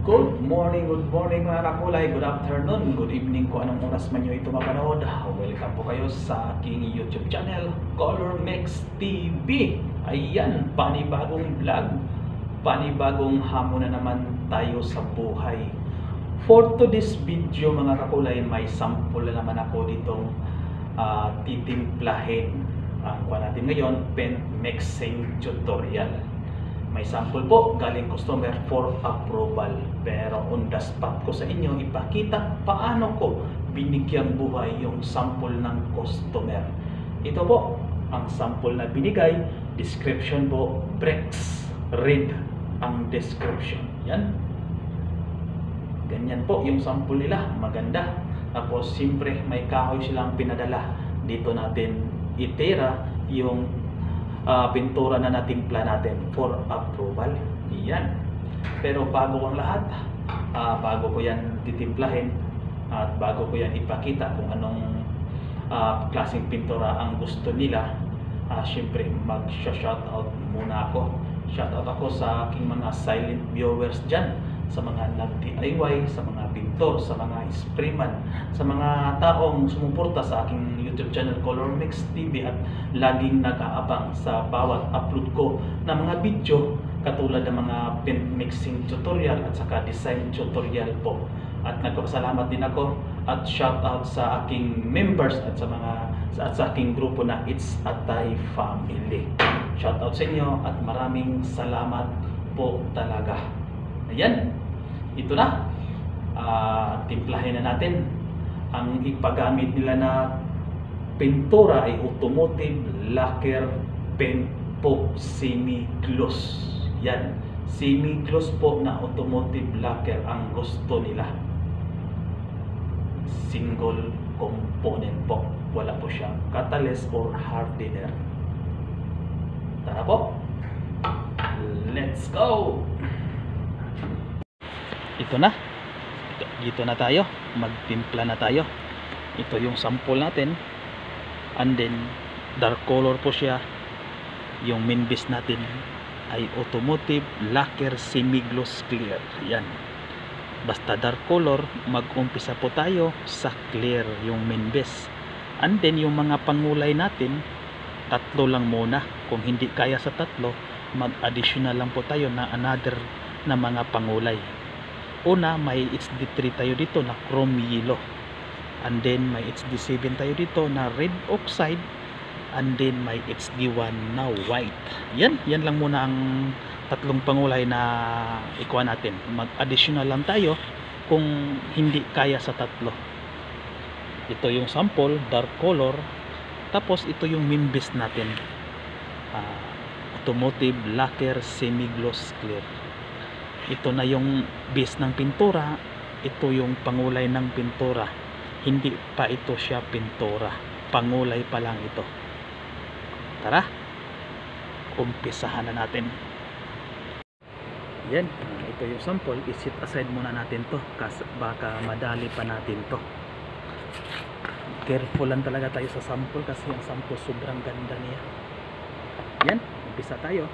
Good morning mga kakulay, good afternoon, good evening kung anong oras man nyo ito mapanood. Welcome po kayo sa aking YouTube channel, Color Mix TV. Ayan, panibagong vlog, panibagong hamon na naman tayo sa buhay. For today's video mga kakulay, may sample na naman ako ditong titimplahin. Ang kuha natin ngayon, pen mixing tutorial. May sample po galing customer for approval, pero on the spot ko sa inyo ipakita paano ko binigyang buhay yung sample ng customer. Ito po ang sample na binigay, description po, Brex, read ang description. Yan, ganyan po yung sample nila, maganda. Tapos siyempre may kahoy silang pinadala. Dito natin itira yung pintura na natimpla natin for approval. Yan. Pero bago ang lahat, bago ko yan titimplahin at bago ko yan ipakita kung anong klaseng pintura ang gusto nila, syempre mag-shoutout muna ako. Shoutout ako sa aking mga silent viewers dyan, sa mga nag-DIY, sa mga pintor, sa mga sprayman, sa mga taong sumuporta sa aking YouTube channel Color Mix TV at laging nag-aabang sa bawat upload ko na mga video katulad ng mga pen mixing tutorial at saka design tutorial po. At nagpapasalamat din ako at shoutout sa aking members at sa aking grupo na It's Atay Family. Shoutout sa inyo at maraming salamat po talaga. Ayan, ito na. Timplahin na natin. Ang ipagamit nila na pintura ay automotive lacquer pen po, semi-gloss. Yan, semi-gloss po na automotive lacquer ang gusto nila. Single component po, wala po siyang catalyst or hardener. Tara po, let's go! Ito na, dito na tayo, magtimpla na tayo. Ito yung sample natin, and then dark color po siya. Yung main base natin ay automotive lacquer semi-gloss clear. Yan, basta dark color, mag-umpisa po tayo sa clear yung main base, and then yung mga pangulay natin tatlo lang muna. Kung hindi kaya sa tatlo, mag-additional lang po tayo na another na mga pangulay. Una, may HD3 tayo dito na chrome yellow, and then may HD7 tayo dito na red oxide, and then may HD1 na white. Yan lang muna ang tatlong pangulay na ikuha natin. Mag-additional lang tayo kung hindi kaya sa tatlo. Ito yung sample, dark color. Tapos ito yung main base natin, automotive lacquer semi-gloss clear. Ito na yung base ng pintura, ito yung pangulay ng pintura. Hindi pa ito siya pintura, pangulay pa lang ito. Tara, umpisahan na natin. Yan, ito yung sample. I-set aside muna natin to kasi baka madali pa natin to. Careful lang talaga tayo sa sample kasi yung sample sobrang ganda niya. Yan, umpisa tayo.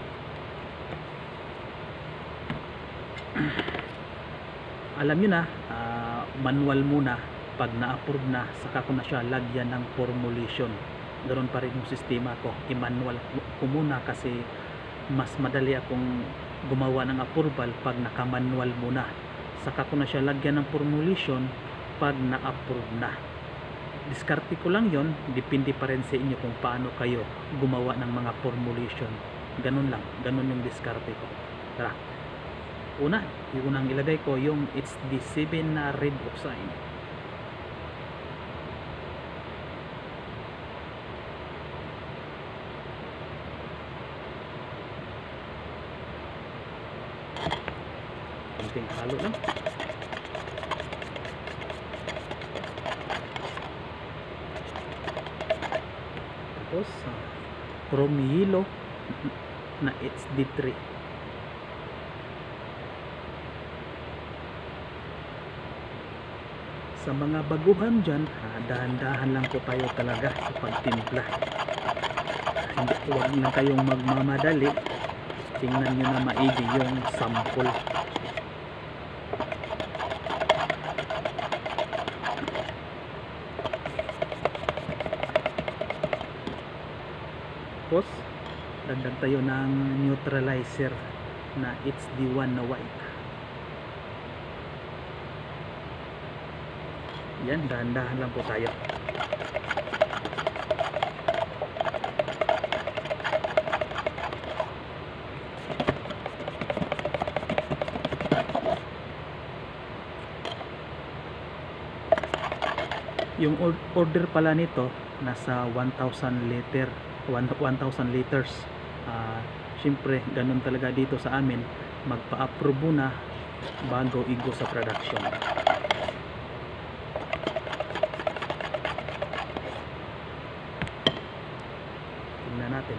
Alam nyo na, manual muna. Pag na-approve na, saka ko na siya lagyan ng formulation. Ganoon pa rin yung sistema ko, i-manual ko muna kasi mas madali akong gumawa ng approval pag naka-manual muna. Saka ko na siya lagyan ng formulation pag na-approve na. Diskarte ko lang yon, depende pa rin sa inyo kung paano kayo gumawa ng mga formulation. Ganun lang, ganun yung diskarte ko. Tara, una, yung unang ilagay ko yung HD7 na red oxide. Konting halo lang. Tapos chrome yellow na HD3. Sa mga baguhan dyan, dahan-dahan lang po tayo talaga sa pagtimpla. Hindi, huwag na kayong magmamadali. Tingnan nyo na maigi yung sample. Tapos dagdag tayo ng neutralizer na HD1 na white. Yan, dahan-dahan lang po tayo. Yung order pala nito nasa 1,000 liters. Siyempre ganun talaga dito sa amin, magpa-approve muna bago igo sa production. Tingnan natin,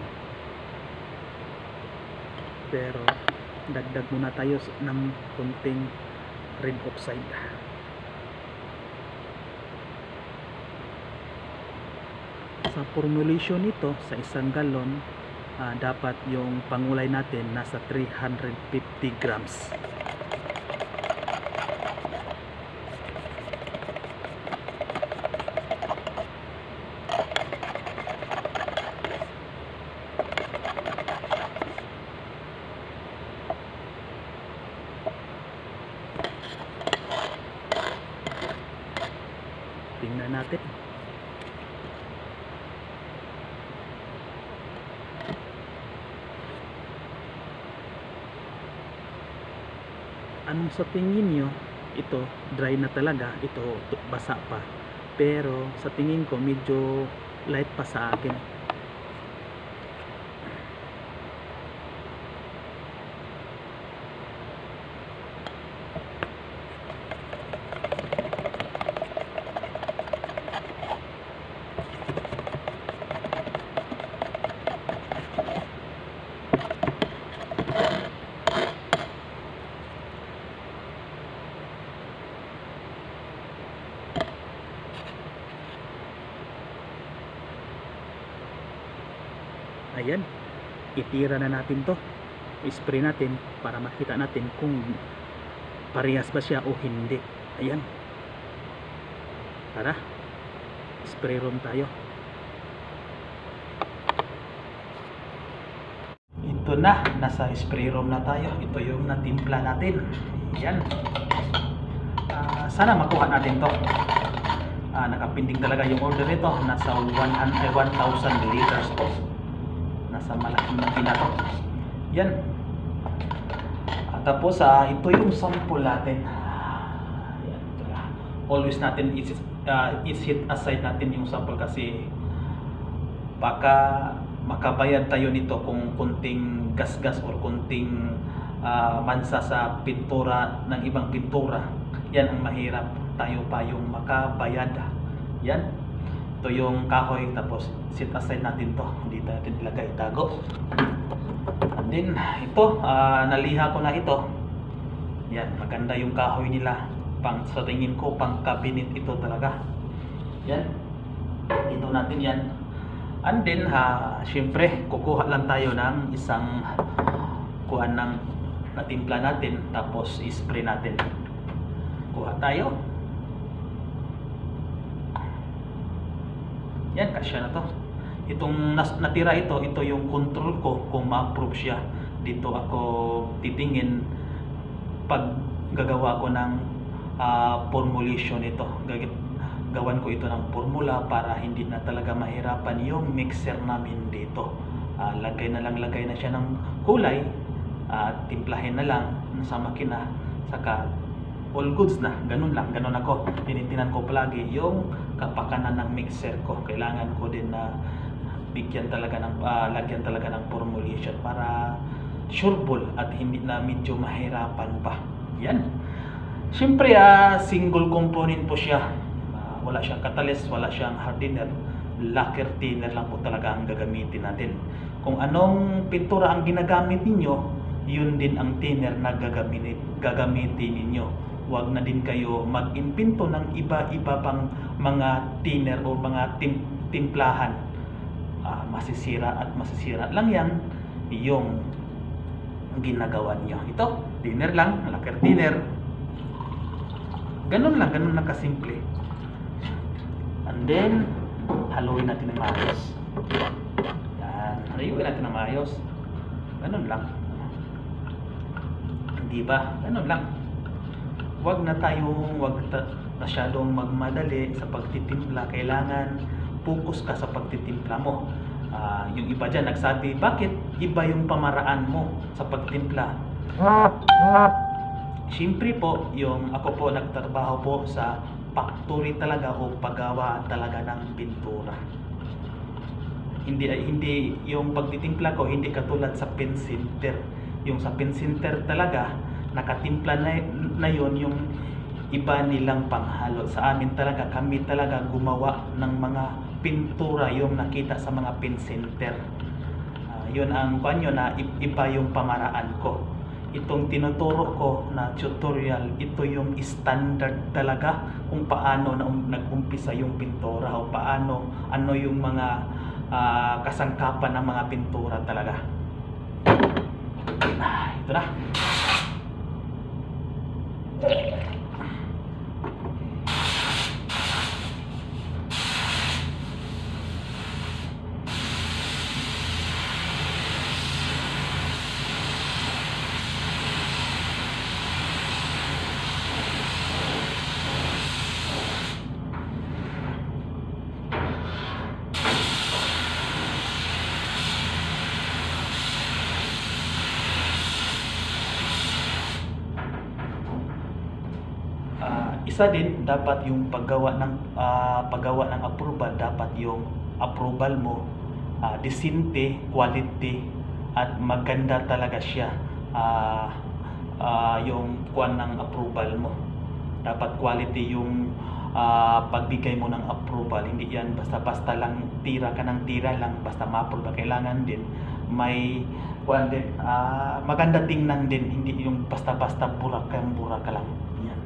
pero dagdag muna tayo ng konting red oxide. Sa formulation nito sa isang galon, dapat yung pangulay natin nasa 350 grams. Tingnan natin. Anong sa tingin nyo? Ito dry na talaga, ito basa pa, pero sa tingin ko medyo light pa sa akin. Ayan, itira na natin to, spray natin para makita natin kung parehas ba siya o hindi. Ayan, tara, spray room tayo. Ito na, nasa spray room na tayo. Ito yung natimpla natin. Ayan, sana makuha natin to. Nakapinding talaga yung order nito, nasa 1,000 liters po. Nasa malaking makina to. Yan. Tapos ito yung sample natin. Yan. Always natin i-set aside natin yung sample kasi baka makabayad tayo nito kung kunting gasgas or kunting mansa sa pintura ng ibang pintura. Yan ang mahirap. Tayo pa yung makabayad. Yan. Ito yung kahoy, tapos set aside natin to, dito natin ilagay, itago. And then ito, naliha ko na ito. Yan, maganda yung kahoy nila, sa tingin ko pang cabinet ito talaga. Yan, ito natin yan. And then syempre kukuha lang tayo ng isang kuhan ng natimpla natin, tapos i-spray natin. Kuha tayo. Yan, kasya na to. Itong natira ito yung control ko kung ma-approve siya. Dito ako titingin pag gagawa ko ng formulation ito. Gawan ko ito ng formula para hindi na talaga mahirapan yung mixer namin dito. Lagay na siya ng kulay, timplahin na lang sa makina, saka all goods na. Ganun ako. Tinitinan ko palagi yung kapakanan ng mixer ko. Kailangan ko din na lagyan talaga ng formulation para sureball at hindi na medyo mahirapan pa. Yan. Siyempre single component po siya. Wala siyang catalyst, wala siyang hardener. Lacquer thinner lang po talaga ang gagamitin natin. Kung anong pintura ang ginagamit ninyo, yun din ang thinner na gagamitin ninyo. Huwag na din kayo mag-impinto ng iba-iba pang mga thinner o mga timplahan. Masisira lang yan yung ginagawa niyo. Ito, thinner lang, lacquer thinner. Ganun lang kasimple. And then haluin natin ng maayos. Yan. layuin natin na maayos. Ganun lang. Hindi ba? Ganun lang. Wag na masyadong magmadali sa pagtitimpla. Kailangan focus ka sa pagtitimpla mo. Yung iba dyan nagsabi, bakit iba yung pamaraan mo sa pagtimpla? Siyempre po, ako po nagtrabaho po sa factory talaga o paggawa talaga ng pintura. Hindi yung pagtitimpla ko hindi katulad sa pen center. Yung sa pen center talaga nakatimpla na yon yung iba nilang panghalo. Sa amin talaga, kami talaga gumawa ng mga pintura yung nakita sa mga pen center. Yun ang kanyo na iba yung pamaraan ko. Itong tinuturo ko na tutorial, ito yung standard talaga kung paano nag-umpisa yung pintura o ano yung mga kasangkapan ng mga pintura talaga. Ito na. Isa din dapat yung paggawa ng approval, dapat yung approval mo decente, quality at maganda talaga siya. Yung kuan ng approval mo dapat quality yung pagbigay mo ng approval. Hindi yan basta-basta lang tira ka ng tira lang basta ma-approve. Kailangan din may kuan din, maganda tingnan din, hindi yung basta-basta burak ka lang. Yan.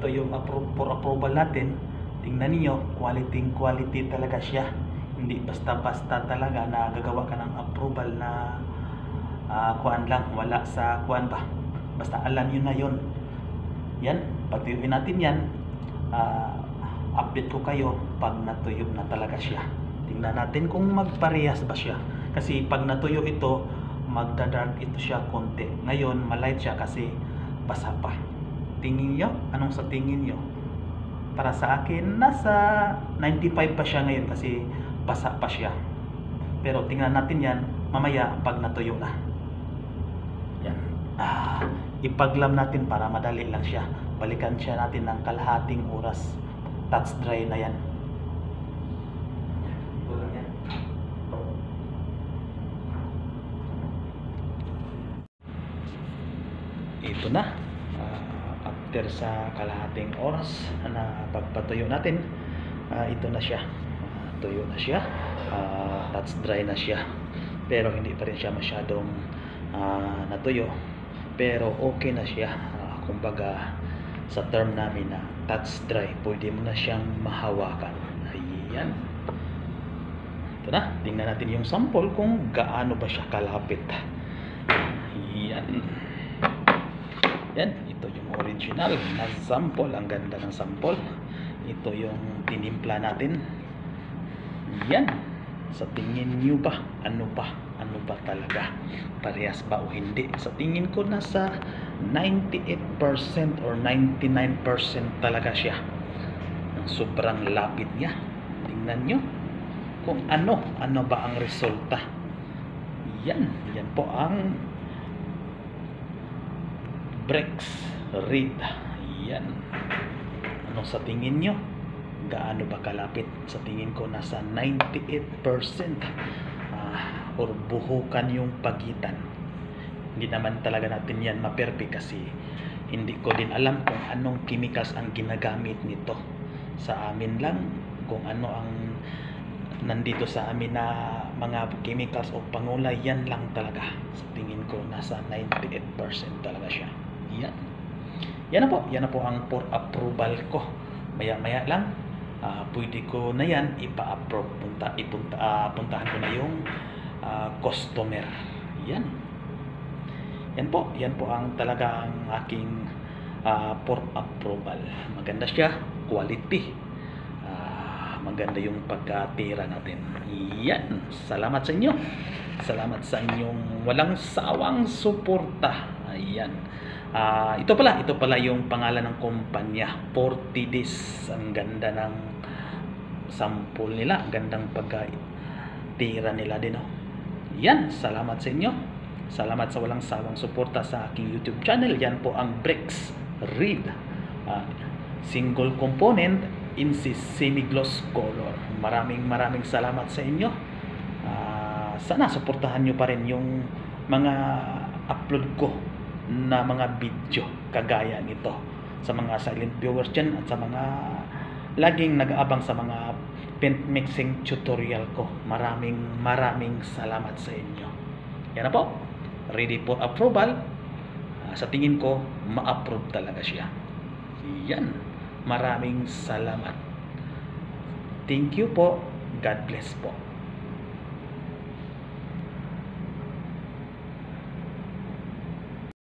Ito yung for approval natin. Tingnan niyo, quality talaga siya. Hindi basta-basta talaga na gagawa ka ng approval na kuan lang, wala sa kuan ba. Basta alam niyo na yon. Yan, patuyuin natin yan. Update ko kayo pag natuyo na talaga siya. Tingnan natin kung magparehas ba siya. Kasi pag natuyo ito, magdadark ito siya konti. Ngayon, malight siya kasi basa pa. Tingin nyo? Anong sa tingin nyo? Para sa akin, nasa 95 pa siya ngayon kasi basa pa siya. Pero tingnan natin yan mamaya pag natuyo na. Yan. Ipaglam natin para madali lang siya. Balikan siya natin ng kalahating oras. Touch dry na yan. Ito lang yan. Ito na. After sa kalahating oras na pagpatuyo natin, ito na siya. Tuyo na siya. Touch dry na siya. Pero hindi pa rin siya masyadong natuyo. Pero okay na siya. Kumbaga sa term namin na touch dry, pwede mo na siyang mahawakan. Ayan. Ito na. Tingnan natin yung sample kung gaano ba siya kalapit. Ayan. Yan, ito yung original na sample. Ang ganda ng sample. Ito yung tinimpla natin. Yan. Sa tingin nyo ba? Ano ba? Ano ba talaga? Parehas ba o hindi? Sa tingin ko nasa 98% or 99% talaga siya. Sobrang lapit niya. Tingnan nyo kung ano ba ang resulta. Yan. Yan po ang Brex Red. Yan. Ano sa tingin nyo? Gaano ba kalapit? Sa tingin ko nasa 98% or buhukan yung pagitan. Hindi naman talaga natin yan ma-perfect kasi hindi ko din alam kung anong chemicals ang ginagamit nito. Sa amin lang kung ano ang nandito sa amin na mga chemicals o pangulay, yan lang talaga. Sa tingin ko, nasa 98% talaga siya. Yan. Yan na po ang for approval ko. Maya-maya lang, pwede ko na yan ipa-approve. Puntahan ko na yung customer. Yan. Yan po ang talagang aking for approval. Maganda siya, quality. Maganda yung pagkatira natin. Yan. Salamat sa inyo. Salamat sa inyong walang sawang suporta. Ayan. Ito pala yung pangalan ng kumpanya, 40 Days. Ang ganda ng sample nila. Ang gandang pagkatira nila din. Yan. Salamat sa inyo. Salamat sa walang sawang suporta sa aking YouTube channel. Yan po ang Brix Reed. Single component in semi-gloss color. Maraming salamat sa inyo. Sana suportahan nyo pa rin yung mga upload ko na mga video kagaya nito sa mga silent viewers dyan at sa mga laging nag-aabang sa mga paint mixing tutorial ko. Maraming salamat sa inyo. Yan na po. Ready for approval. Sa tingin ko, ma-approve talaga siya. Yan. Maraming salamat. Thank you po. God bless po.